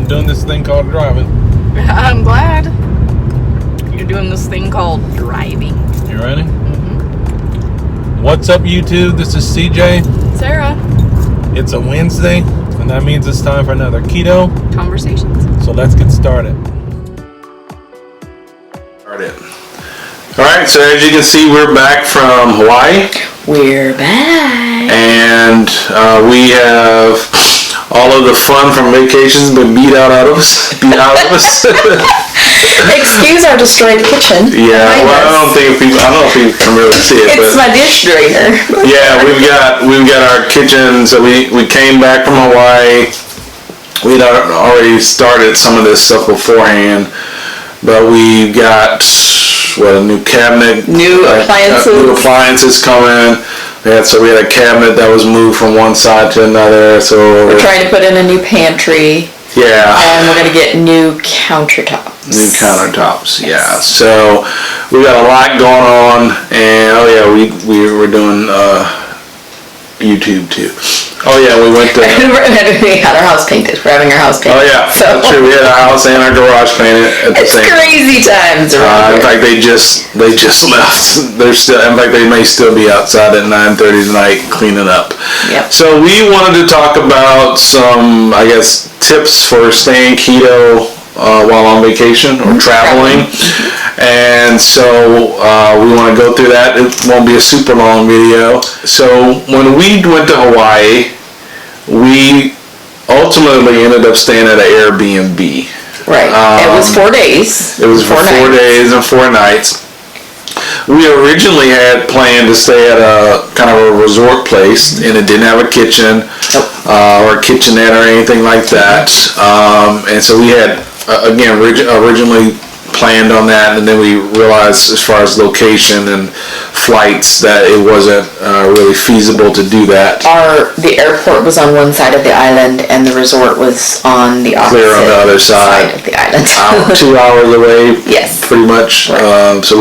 I'm doing this thing called driving. I'm glad. You're doing this thing called driving. You ready? Mm-hmm. What's up, YouTube? This is CJ. Sarah. It's a Wednesday, and that means it's time for another Keto Conversations. So let's get started. Alright, so as you can see, we're back from Hawaii. We're back. And we have all of the fun from vacations been beat out of us. Excuse our destroyed kitchen. Yeah, well, I don't know if people can really see it. It's my dish drainer. Yeah, we've got our kitchen. So we came back from Hawaii. We'd already started some of this stuff beforehand, but we got a new cabinet, new appliances coming. So we had a cabinet that was moved from one side to another. So we're trying to put in a new pantry. Yeah. And we're gonna get new countertops. Yeah. So we got a lot going on, and we were doing YouTube too. Oh yeah, we went to. We had our house painted. We're having our house painted. Oh yeah, so. That's true. We had our house and our garage painted at the same time. It's crazy times around here. In fact, they just left. They're still. In fact, they may still be outside at 9:30 tonight cleaning up. Yep. So we wanted to talk about some, I guess, tips for staying keto while on vacation or traveling. And so we want to go through that. It won't be a super long video. So when we went to Hawaii, we ultimately ended up staying at an Airbnb. Right. It was 4 days. It was for 4 days and 4 nights. We originally had planned to stay at a kind of a resort place, and it didn't have a kitchen or a kitchenette or anything like that. And so we had, again, originally planned on that, and then we realized as far as location and flights that it wasn't really feasible to do that. The airport was on one side of the island, and the resort was on the opposite clear on the other side of the island. 2 hours away. Yes, pretty much. Right. So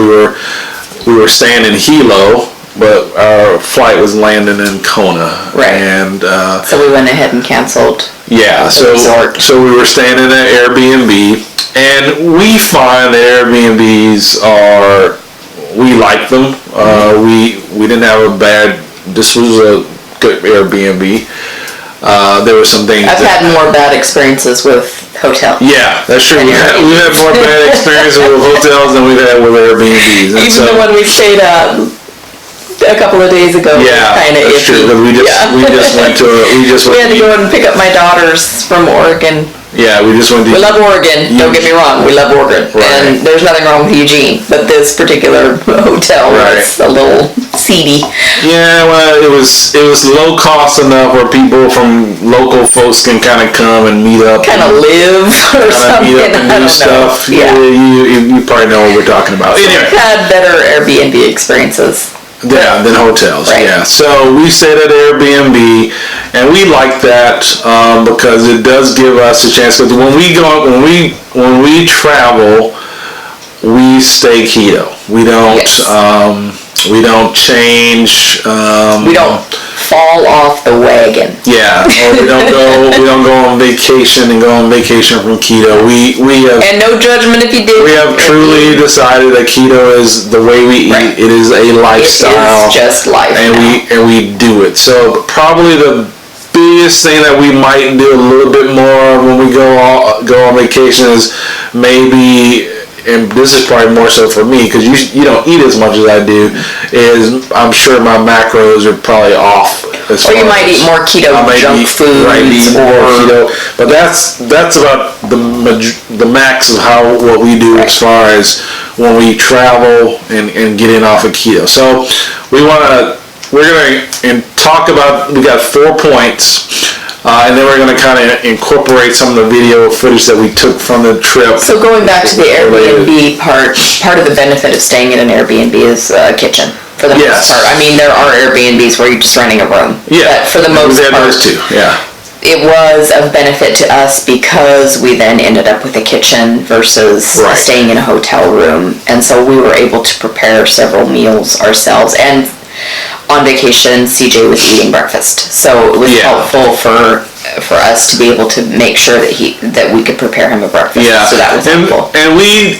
we were staying in Hilo, but our flight was landing in Kona. Right. And so we went ahead and canceled. Yeah. The resort. So we were staying in an Airbnb. And we find Airbnbs we like them. We didn't have a bad, this was a good Airbnb. There were some things I've had more bad experiences with hotels. Yeah, that's true. We've had more bad experiences with hotels than we've had with Airbnbs. And even the one we stayed at a couple of days ago. Yeah, kind of that's iffy. True, we had to go and pick up my daughters from Oregon. Yeah, we just went to... We love Oregon, don't get me wrong, we love Oregon. Right. And there's nothing wrong with Eugene, but this particular hotel was a little seedy. Yeah, well, it was low cost enough where people from local folks can kind of come and meet up. Kind of live or something. Meet up and do stuff. Yeah. You probably know what we're talking about. Anyway. We've had better Airbnb experiences. Yeah, than hotels. Right. Yeah. So we stayed at Airbnb, and we like that because it does give us a chance. Because when we travel, we stay keto. We don't. Yes. We don't change. We don't fall off the wagon. Yeah, or we don't go on vacation from keto. We have, and no judgment if you did. We have truly decided that keto is the way we eat. It is a lifestyle. It is just life. And we do it. So probably the biggest thing that we might do a little bit more when we go on vacation is maybe. And this is probably more so for me because you don't eat as much as I do. Is I'm sure my macros are probably off. Or you might eat more keto junk foods, or keto. But that's about the max of what we do as far as when we travel and get in off of keto. So we're gonna talk about. We got 4 points. And then we're going to kind of incorporate some of the video footage that we took from the trip. So going back to the Airbnb part of the benefit of staying in an Airbnb is kitchen for the most part. I mean, there are Airbnbs where you're just renting a room. Yeah. But for the most part, those too. Yeah. It was of benefit to us because we then ended up with a kitchen versus staying in a hotel room. And so we were able to prepare several meals ourselves. And on vacation, CJ was eating breakfast. So it was helpful for for us to be able to make sure that we could prepare him a breakfast. Yeah, So that was helpful. And we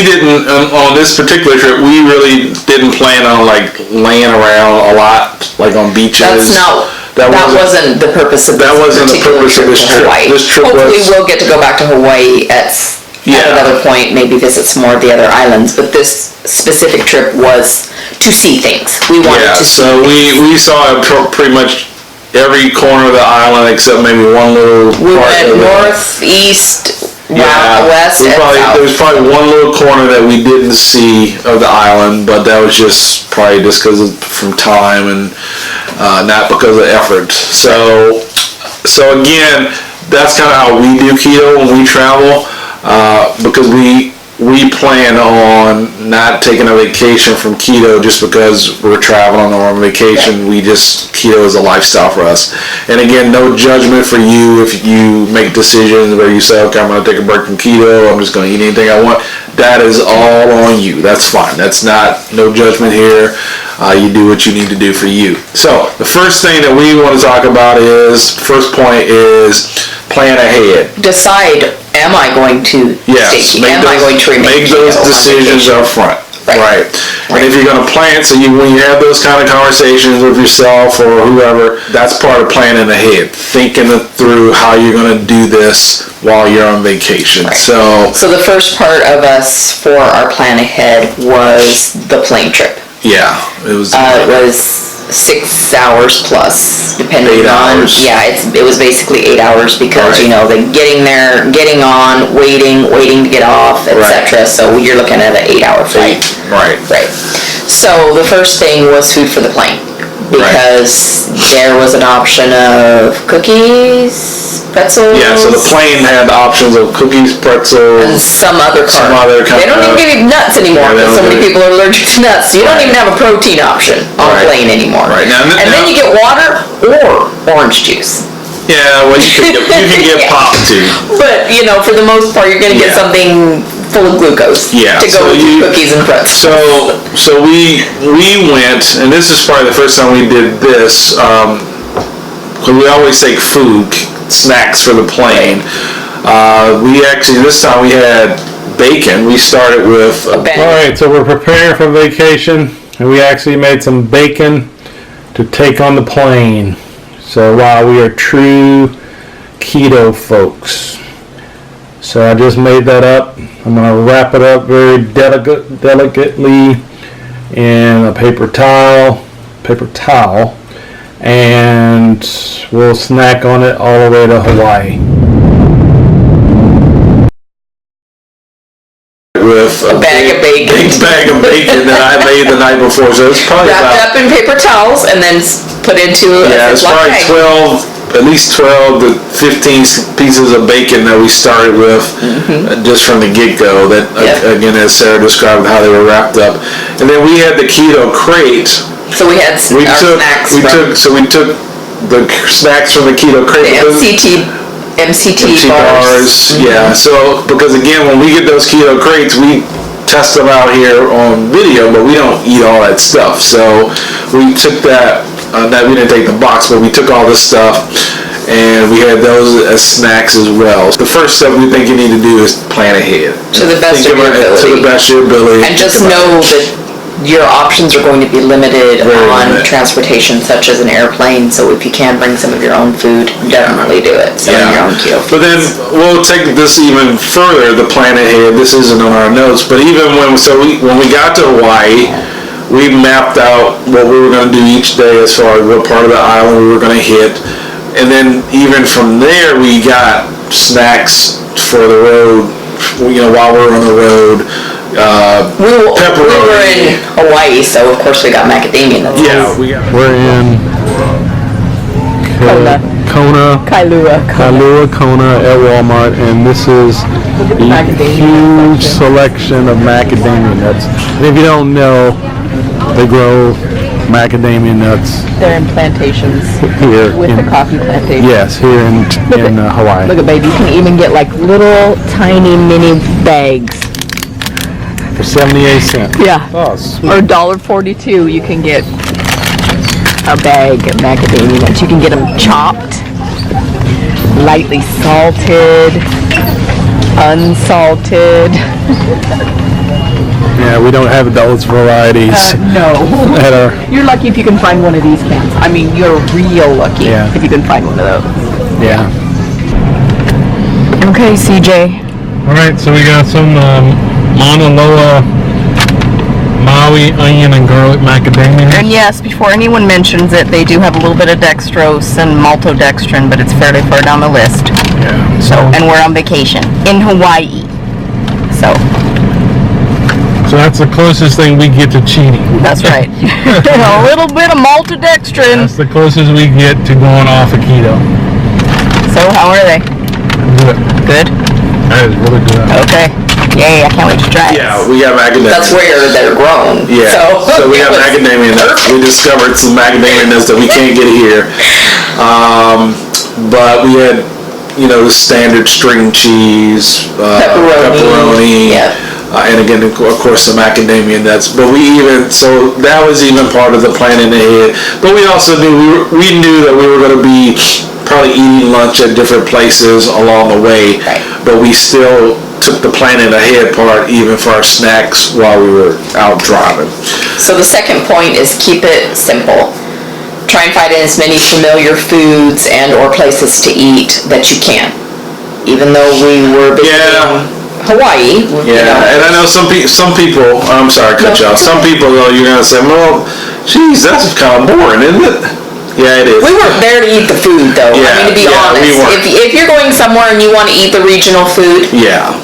didn't on this particular trip. We really didn't plan on like laying around a lot, like on beaches. That wasn't the purpose of this particular trip to Hawaii. This trip Hopefully we'll get to go back to Hawaii at another point, maybe visit some more of the other islands, but this specific trip was to see things. We wanted to see things. we saw pretty much every corner of the island except maybe one little We part went north, east, west, and south. There was probably one little corner that we didn't see of the island, but that was just because from time and not because of effort. So again, that's kind of how we do keto when we travel, because we plan on not taking a vacation from keto just because we're traveling or on vacation. Keto is a lifestyle for us. And again, no judgment for you if you make decisions where you say, okay, I'm going to take a break from keto, I'm just going to eat anything I want. That is all on you. That's fine. That's no judgment here. You do what you need to do for you. So the first thing that we want to talk about first point is plan ahead. Decide, am I going to stay? Am I going to remain? Make those decisions up front. Right. And if you're going to plan, when you have those kind of conversations with yourself or whoever, that's part of planning ahead, thinking through how you're going to do this while you're on vacation. Right. So the first part of us for our plan ahead was the plane trip. Yeah, it was. It was 6 hours plus, depending 8 on. hours. Yeah, it was basically 8 hours because the getting there, getting on, waiting to get off, etc. So you're looking at an 8-hour flight. Right. So the first thing was food for the plane, because there was an option of cookies, pretzels. Yeah, so the plane had options of cookies, pretzels, and some other kind. They don't even give you nuts anymore because so many people are allergic to nuts. So you don't even have a protein option on a plane anymore. Right. And then you get water or orange juice. Yeah, well, you can get pop too. But for the most part, you're going to get something full of glucose to go with your cookies and pretzels. So we went, and this is probably the first time we did this, because we always take snacks for the plane. This time we had bacon. We started with all right, so we're preparing for vacation, and we actually made some bacon to take on the plane. So while we are true keto folks. So I just made that up. I'm going to wrap it up very delicately in a paper towel, and we'll snack on it all the way to Hawaii. With a big bag of bacon that I made the night before. So it's probably wrapped up in paper towels and then put into it's probably at least 12 to 15 pieces of bacon that we started with just from the get-go. That again, as Sarah described, how they were wrapped up. And then we had the keto crate. So we had snacks. We took the snacks from the keto crate. The MCT bars. Yeah. So because again, when we get those keto crates, we test them out here on video, but we don't eat all that stuff. So we took that. We didn't take the box, but we took all this stuff, and we had those as snacks as well. The first step we think you need to do is plan ahead. To the best of your ability. And just know that your options are going to be limited on transportation, such as an airplane. So if you can bring some of your own food, definitely do it. So in your own keto. But then we'll take this even further. The plan ahead. This isn't on our notes, but even when we got to Hawaii, we mapped out what we were going to do each day as far as what part of the island we were going to hit. And then even from there, we got snacks for the road, while we were on the road. We were in Hawaii, so of course we got macadamia nuts. Yeah, we're in Kailua Kona at Walmart, and this is a huge selection of macadamia nuts. And if you don't know, they grow macadamia nuts. They're in plantations here with the coffee plantation. Yes, here in Hawaii. Look at baby, you can even get like little tiny mini bags for 78 cents. Yeah. Oh, sweet. Or $1.42 you can get a bag of macadamia nuts. You can get them chopped lightly salted, unsalted. Yeah, we don't have those varieties. No. At our, You're lucky if you can find one of these cans. I mean, you're real lucky Yeah. if you can find one of those. yeah. Okay, CJ. All right, so we got some Mauna Loa Maui onion and garlic macadamia. And yes, before anyone mentions it, they do have a little bit of dextrose and maltodextrin, but it's fairly far down the list. Yeah. So, and we're on vacation in Hawaii. So that's the closest thing we get to cheating. that's right. A little bit of maltodextrin. That's the closest we get to going off a keto. So how are they? Good. Good. That is really good. Okay. Yay! I can't wait to try it. Yeah, we have macadamia. That's where they're grown. Yeah, so we have macadamia nuts. We discovered some macadamia nuts that we can't get here. But we had, the standard string cheese, pepperoni. Yeah. And again, of course, some macadamia nuts. But so that was even part of the plan in the head. But we also knew, we knew that we were going to be probably eating lunch at different places along the way. Right. But we still took the planning ahead part even for our snacks while we were out driving. So the second point is keep it simple. Try and find as many familiar foods and or places to eat that you can. Even though we were visiting Hawaii. And I know some people, I'm sorry to cut you off. Some people, though, you're going to say, well, geez, that's kind of boring, isn't it? Yeah, it is. We weren't there to eat the food, though. I mean, to be honest, we weren't. if you're going somewhere and you want to eat the regional food,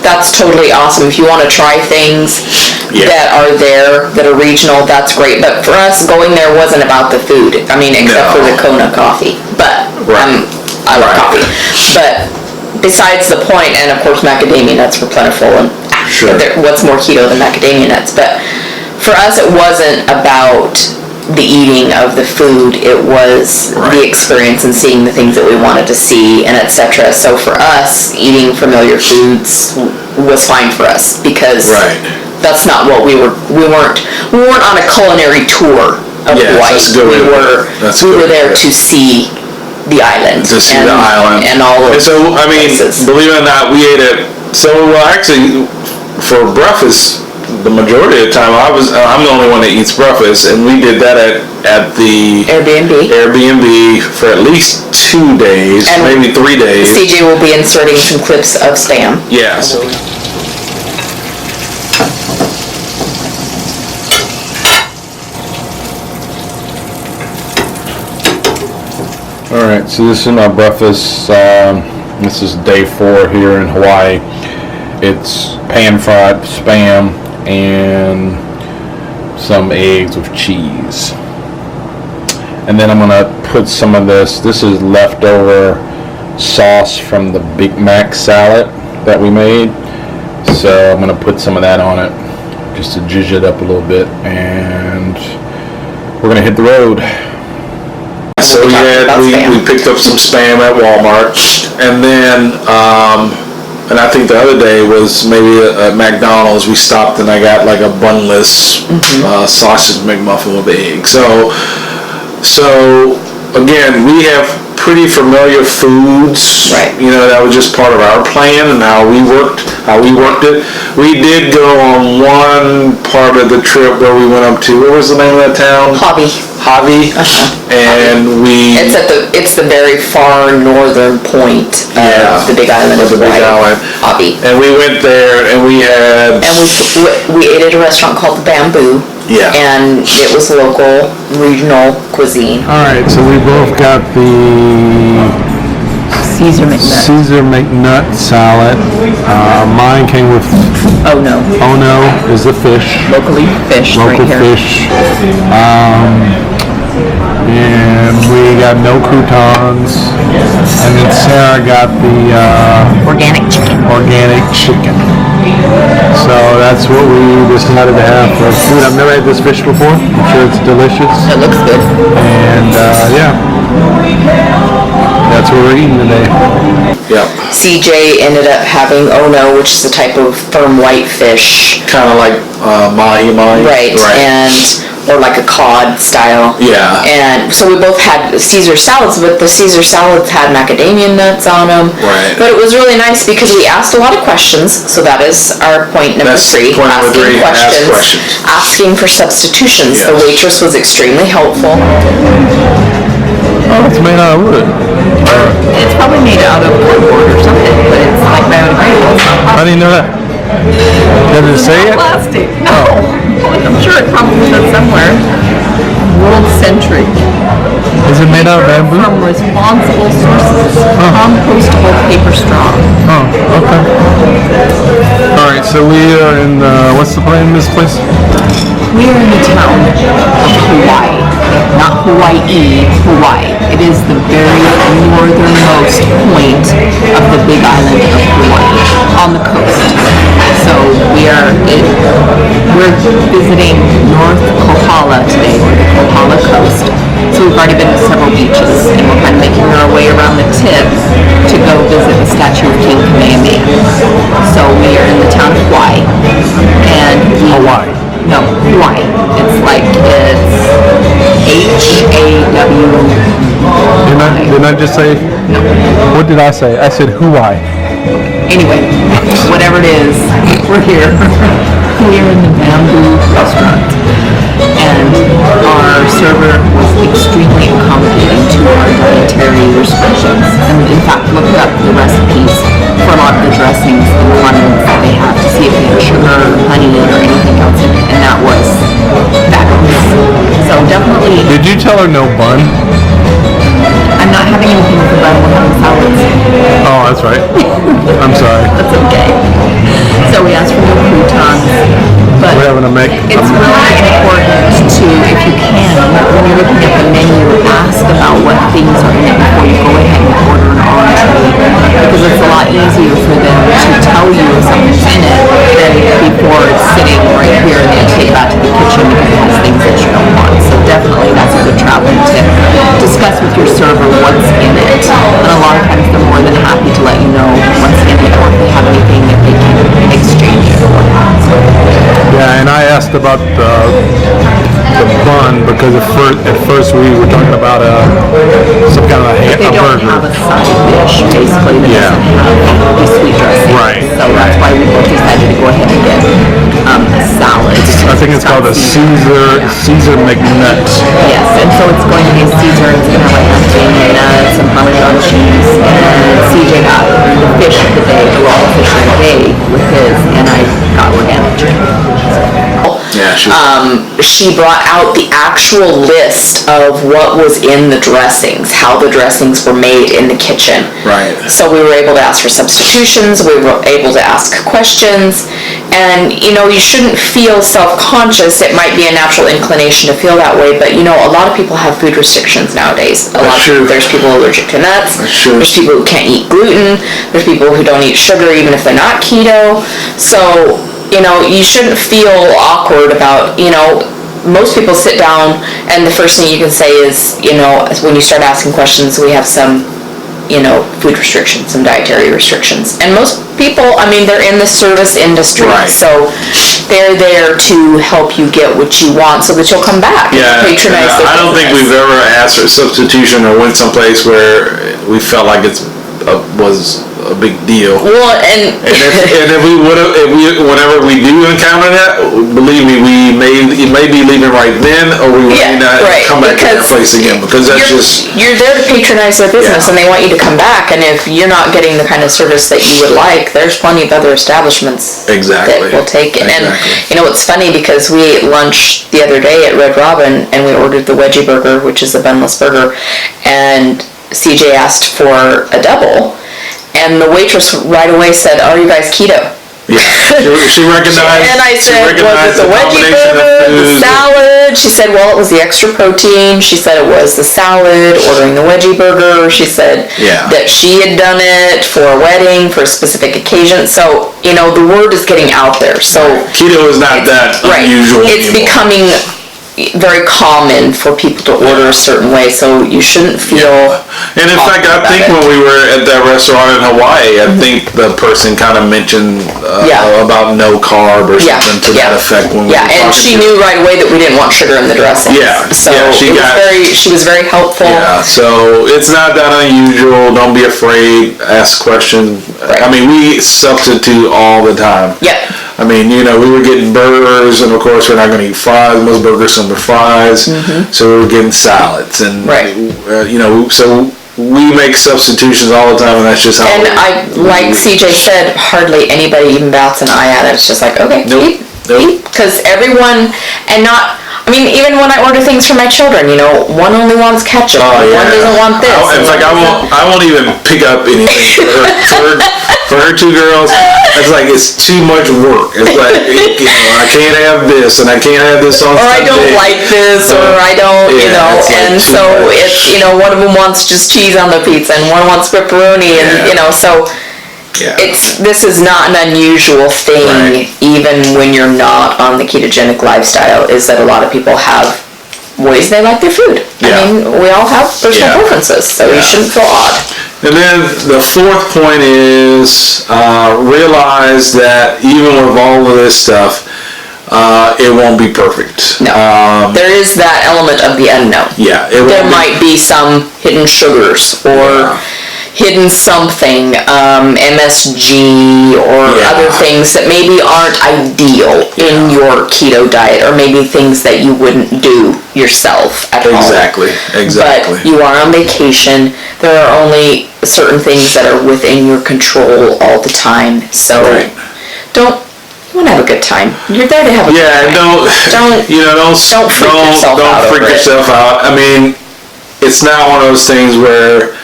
that's totally awesome. If you want to try things that are there, that are regional, that's great. But for us, going there wasn't about the food. I mean, except for the Kona coffee. But I love coffee. But besides the point, and of course macadamia nuts were plentiful. And what's more keto than macadamia nuts? But for us, it wasn't about the eating of the food, it was the experience and seeing the things that we wanted to see and etc. So for us, eating familiar foods was fine for us because that's not what we weren't on a culinary tour of Hawaii. We were there to see the island. To see the island. And all of so, I mean, believe it or not, we ate it. So actually, for breakfast, the majority of the time I'm the only one that eats breakfast, and we did that at the Airbnb for at least 2 days, and maybe 3 days. CJ will be inserting some clips of Stam. Yes. All right, so this is my breakfast. This is day 4 here in Hawaii. It's pan-fried Spam and some eggs with cheese. And then I'm gonna put some of this is leftover sauce from the Big Mac salad that we made. So I'm gonna put some of that on it just to zhuzh it up a little bit, and we're gonna hit the road. So we picked up some Spam at Walmart, and then and I think the other day was maybe at McDonald's. We stopped and I got like a bunless sausage McMuffin with egg. So again, we have pretty familiar foods. That was just part of our plan and how we worked it. We did go on one part of the trip where we went up to, what was the name of that town? Hobby. And it's the very far northern point of the Big Island of Hawaii. Hobby. And we went there and we had... And we ate at a restaurant called the Bamboo. Yeah. And it was local, regional cuisine. Alright, so we both got the Caesar McNut salad. Mine came with Ono is the fish. Locally fish. Local fish. And we got no croutons. And then Sarah got the organic chicken. So that's what we decided to have for food. I've never had this fish before. I'm sure it's delicious. It looks good. And That's what we're eating today. Yep. CJ ended up having ono, which is a type of firm white fish. Kind of like mahi-mahi. Right. Or like a cod style. Yeah. And so we both had Caesar salads, but the Caesar salads had macadamia nuts on them. Right. But it was really nice because we asked a lot of questions. So that is our point number three. Asking questions. Asking for substitutions. Yes. The waitress was extremely helpful. Oh, it's made out of wood. It's probably made out of cardboard or something, but it's like biodegradable. How do you know that? Does it say it? Plastic. No. I'm sure it probably says somewhere. World Century. Is it made out of bamboo? From responsible sources. Compostable paper straw. Oh, okay. All right, so we are in, what's the name of this place? We are in the town of Hawaii. Not Hawaii, Hawaii. It is the very northernmost point of the big island of Hawaii on the coast. So we're visiting North Kohala today, or the Kohala coast. So we've already been to several beaches, and we're kind of making our way around the tip to go visit the statue of King Kamehameha. So we are in the town of Hawaii, and Hawaii. No, Hawaii. It's like, it's H-A-W. Didn't I just say? No. What did I say? I said Hawaii. Anyway, whatever it is, we're here. We're in the Bamboo restaurant. And our server was extremely accommodating to our dietary restrictions. And in fact, looked up the recipes for a lot of the dressings and the condiments that they have to see if they have sugar or honey or anything else in it. And that was fabulous. So definitely... Did you tell her no bun? I'm not having anything with the bun, we're having salads. Oh, that's right. I'm sorry. That's okay. So we asked for no croutons, but We're having to make... it's really important to, if you can, when you're looking at the menu, ask about what things are in it before you go ahead and order an entree, because it's a lot easier for them to tell you if something's in it than before it's sitting right here and they take it back to the kitchen because it has things that you don't want. So definitely that's a good traveling tip. Discuss with your server what's in it, and a lot of times they're more than happy to let you know what's in it or if they have anything that they can exchange it for. Yeah, and I asked about the bun because at first we were talking about some kind of They a don't burger. have a side dish, basically, that Yeah. doesn't have the sweet dressing. Right. So that's why we both decided to go ahead and get a salad. I think it's called a Caesar McNutt. Yes, and so it's going to be a Caesar, it's going to have like macadamia nuts and Parmesan cheese, and CJ got the fish of the day, the raw fish of the day with his, and I got organic chicken. Yeah, She brought out the actual list of what was in the dressings, how the dressings were made in the kitchen. Right. So we were able to ask for substitutions, we were able to ask questions, and you shouldn't feel self-conscious. It might be a natural inclination to feel that way, but a lot of people have food restrictions nowadays. There's people allergic to nuts, there's people who can't eat gluten, there's people who don't eat sugar even if they're not keto. So you shouldn't feel awkward about, most people sit down and the first thing you can say is, when you start asking questions, we have some, food restrictions, some dietary restrictions. And most people, they're in the service industry, right. So they're there to help you get what you want so that you'll come back and patronize their I don't think business. we've ever asked for a substitution or went someplace where we felt like it was a big deal. Well, and if we would have, whenever we do encounter that, believe me, we may be leaving right then, or we may not come back to that place again, because that's you're there to patronize their business, and they want you to come back. And if you're not getting the kind of service that you would like, there's plenty of other establishments that will take it. And it's funny because we ate lunch the other day at Red Robin, and we ordered the veggie burger, which is a bunless burger, and CJ asked for a double. And the waitress right away said, "Are you guys keto?" Yeah, she recognized. And I said, "Was it the veggie burger, the salad?" She said, "Well, it was the extra protein." She said it was the salad, ordering the veggie burger. She said that she had done it for a wedding, for a specific occasion. So, the word is getting out there. So keto is not that unusual It's anymore. becoming very common for people to order a certain way, so you shouldn't feel. And in fact, I think when we were at that restaurant in Hawaii, I think the person kind of mentioned about no carb or something to that effect. When we were and she knew right away that we didn't want sugar in the dressing. So she was very helpful. Yeah, so it's not that unusual. Don't be afraid. Ask questions. Right. I mean, we substitute all the time. Yep. I mean, we were getting burgers, and of course we're not going to eat fries. Most burgers some are fries, so we were getting salads, and so we make substitutions all the time, and that's just how. And like CJ said, hardly anybody even bats an eye at it. It's just like, okay, eat, because everyone, and not. I mean, even when I order things for my children, one only wants ketchup, one doesn't want this. In fact, I won't even pick up anything for her two girls. It's like it's too much work. It's like I can't have this, and I can't have this on Sunday. Or I don't like this, or I don't, and so it's one of them wants just cheese on the pizza, and one wants pepperoni, and so. Yeah. This is not an unusual thing, even when you're not on the ketogenic lifestyle, is that a lot of people have ways they like their food. I mean, we all have personal preferences, so you shouldn't feel odd. And then the fourth point is realize that even with all of this stuff, it won't be perfect. No. There is that element of the unknown. Yeah. There might be some hidden sugars or hidden something, MSG or other things that maybe aren't ideal in your keto diet, or maybe things that you wouldn't do yourself at home. Exactly. But you are on vacation. There are only certain things that are within your control all the time. So you want to have a good time. You're there to have a good time. Don't freak yourself out. I mean, it's not one of those things where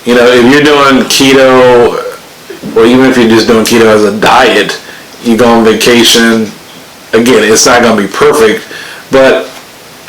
if you're doing keto, or even if you're just doing keto as a diet, you go on vacation, again, it's not going to be perfect, but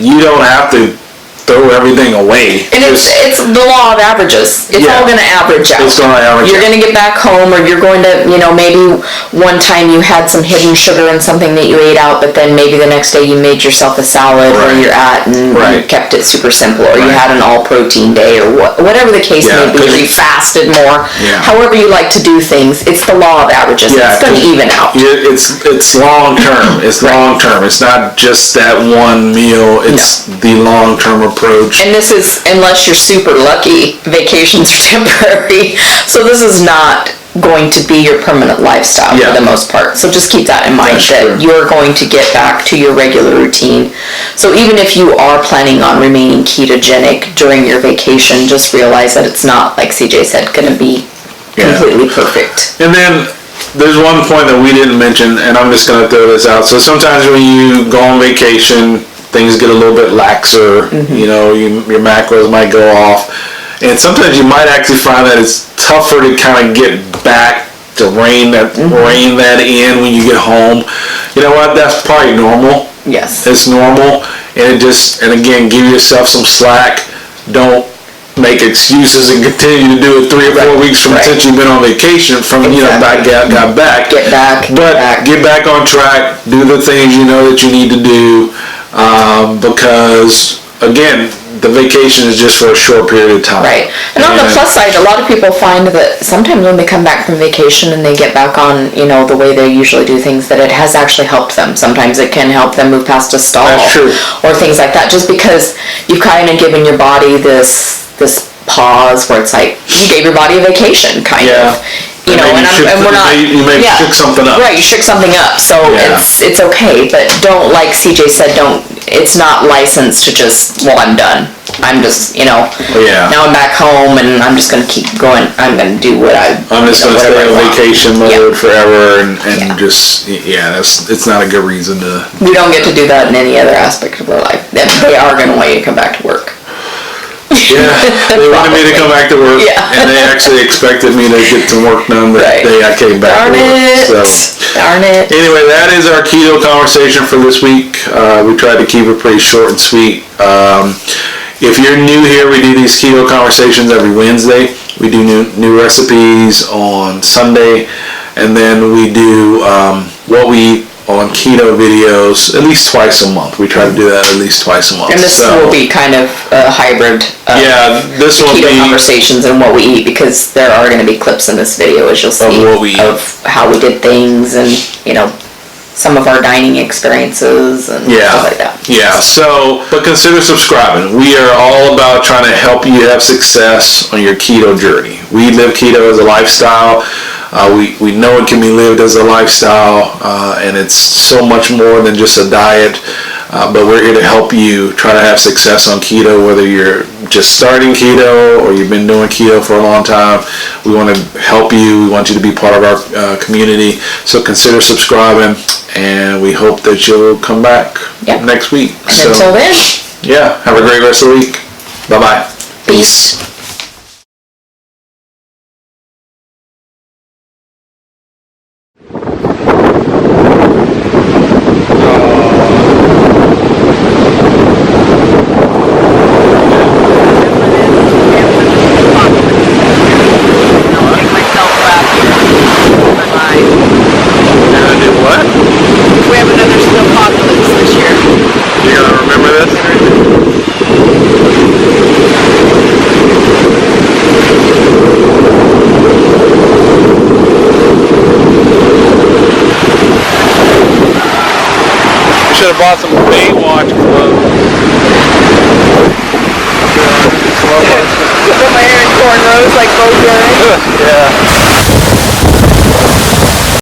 you don't have to throw everything away. And it's the law of averages. It's all going to average out. It's going to average You're going to get back home, or you're going to, maybe one time you had some hidden sugar in something that you ate out, but then maybe the next day you made yourself a salad where you're at, and you kept it super simple, or you had an all-protein day, or whatever the case may be, or you fasted more. However you like to do things, it's the law of averages. It's going to even out. It's long-term. It's long-term. It's not just that one meal. It's the long-term approach. And this is, unless you're super lucky, vacations are temporary. So this is not going to be your permanent lifestyle for the most part. So just keep that in mind, that you're going to get back to your regular routine. So even if you are planning on remaining ketogenic during your vacation, just realize that it's not, like CJ said, going to be completely perfect. And then there's one point that we didn't mention, and I'm just going to throw this out. So sometimes when you go on vacation, things get a little bit laxer, your macros might go off. And sometimes you might actually find that it's tougher to kind of get back to rein that in when you get home. You know what? That's probably normal. Yes. It's normal. And again, give yourself some slack. Don't make excuses and continue to do it 3 or 4 weeks from since you've been on vacation got back. Get back. Get back on track. Do the things you know that you need to do. Because again, the vacation is just for a short period of time. Right. And on the plus side, a lot of people find that sometimes when they come back from vacation and they get back on, the way they usually do things, that it has actually helped them. Sometimes it can help them move past a stall. That's true. Or things like that, just because you've kind of given your body this pause where it's like you gave your body a vacation, kind of. We're not. You maybe shook something up. Right, you shook something up. So it's okay, but don't, like CJ said, it's not licensed to just, I'm done. I'm just, now I'm back home and I'm just going to keep going. I'm going to do I'm just going to stay on vacation mode forever and just, it's not a good reason to. We don't get to do that in any other aspect of our life. They are going to want you to come back to work. Yeah, they wanted me to come back to work, and they actually expected me to get some work done the day I came back to work. Darn it. Anyway, that is our keto conversation for this week. We tried to keep it pretty short and sweet. If you're new here, we do these keto conversations every Wednesday. We do new recipes on Sunday, and then we do what we on keto videos at least twice a month. We try to do that at least twice a month. And this will be kind of a hybrid of this will Keto be Conversations and what we eat, because there are going to be clips in this video, as you'll see, what we eat. of how we did things and, some of our dining experiences and stuff like that. Yeah, so, but consider subscribing. We are all about trying to help you have success on your keto journey. We live keto as a lifestyle. We know it can be lived as a lifestyle, and it's so much more than just a diet. But we're here to help you try to have success on keto, whether you're just starting keto or you've been doing keto for a long time. We want to help you. We want you to be part of our community. So consider subscribing, and we hope that you'll come back next week. And until then, have a great rest of the week. Bye-bye. peace. Should have bought some Baywatch clothes. Put my hair in cornrows like Bo Derek. Yeah.